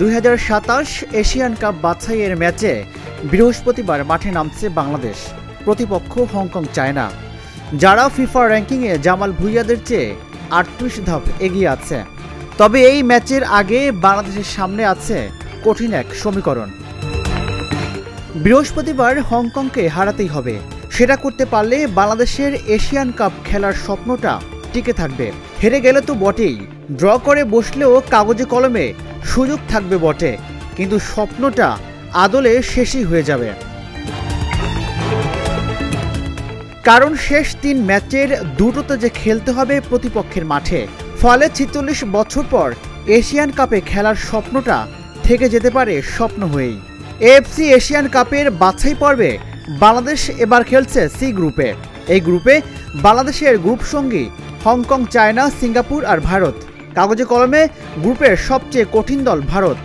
2027 Asian cup বাছাইয়ের ম্যাচে বৃহস্পতিবার মাঠে নামছে বাংলাদেশ। প্রতিপক্ষ হংকং চায়না, যারা ফিফা র্যাঙ্কিংয়ে জামাল ভুঁইয়াদের চেয়ে 38 ধাপ এগিয়ে আছে। তবে এই ম্যাচের আগে বাংলাদেশের সামনে আছে কঠিন এক সমীকরণ। বৃহস্পতিবার হংকংকে হারাতেই হবে। সেটা করতে পারলে বাংলাদেশের এশিয়ান কাপ খেলার স্বপ্নটা টিকে থাকবে। হেরে গেলে তো বটেই, ড্র করে বসলেও কাগজে কলমে সুযোগ থাকবে বটে, কিন্তু স্বপ্নটা আদলে শেষই হয়ে যাবে। কারণ শেষ 3 ম্যাচের দুটোতে যে খেলতে হবে প্রতিপক্ষের মাঠে, ফলে 46 বছর পর এশিয়ান কাপে খেলার স্বপ্নটা থেকে যেতে পারে স্বপ্ন হয়েই। এএফসি এশিয়ান কাপের বাছাই পর্বে বাংলাদেশ এবার খেলছে সি গ্রুপে। এই গ্রুপে বাংলাদেশের গ্রুপ সঙ্গী হংকং, চায়না, সিঙ্গাপুর আর ভারত। কাগজে কলমে গ্রুপের সবচেয়ে কঠিন দল ভারত।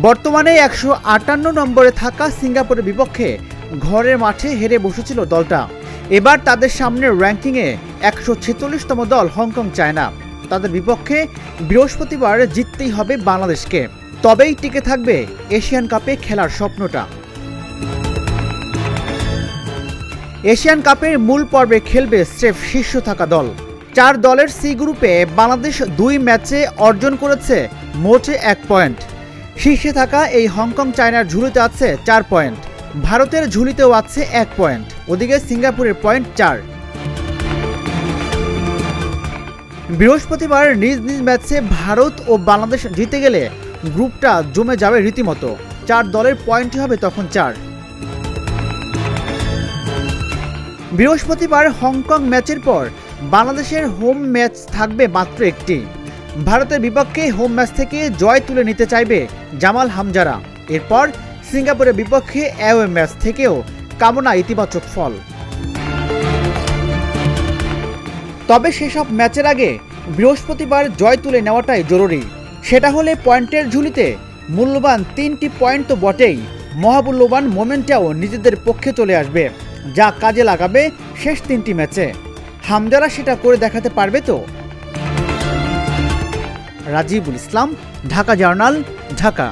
বর্তমানে 158 নম্বরে থাকা সিঙ্গাপুরের বিপক্ষে ঘরের মাঠে হেরে বসেছিল দলটা। এবার তাদের সামনে র্যাঙ্কিংয়ে 146তম দল হংকং, চায়না। তাদের বিপক্ষে বৃহস্পতিবার জিততেই হবে বাংলাদেশকে, তবেই টিকে থাকবে এশিয়ান কাপে খেলার স্বপ্নটা। এশিয়ান কাপের মূল পর্বে খেলবে স্রেফ শীর্ষ থাকা দল। 4 দলের সি গ্রুপে বাংলাদেশ 2 ম্যাচে অর্জন করেছে মোটে 1 পয়েন্ট। শীর্ষে থাকা এই হংকং, চায়নার ঝুলিতে আছে 4 পয়েন্ট। ভারতের ঝুলিতেও আছে 1 পয়েন্ট। ওদিকে সিঙ্গাপুরের পয়েন্ট 4। বৃহস্পতিবার নিজ নিজ ম্যাচে ভারত ও বাংলাদেশ জিতে গেলে গ্রুপটা জমে যাবে রীতিমতো। 4 দলের পয়েন্টই হবে তখন 4। বৃহস্পতিবার হংকং ম্যাচের পর বাংলাদেশের হোম ম্যাচ থাকবে মাত্র একটি। ভারতের বিপক্ষে হোম ম্যাচ থেকে জয় তুলে নিতে চাইবে জামাল হামজারা। এরপর সিঙ্গাপুরের বিপক্ষে অ্যাওয়ে ম্যাচ থেকেও কামনা ইতিবাচক ফল। তবে সেসব ম্যাচের আগে বৃহস্পতিবার জয় তুলে নেওয়াটাই জরুরি। সেটা হলে পয়েন্টের ঝুলিতে মূল্যবান 3টি পয়েন্ট তো বটেই, মহামূল্যবান মোমেন্টটাও নিজেদের পক্ষে চলে আসবে, যা কাজে লাগাবে শেষ 3টি ম্যাচে। হামজারা সেটা করে দেখাতে পারবে তো? রাজিবুল ইসলাম, ঢাকা জার্নাল, ঢাকা।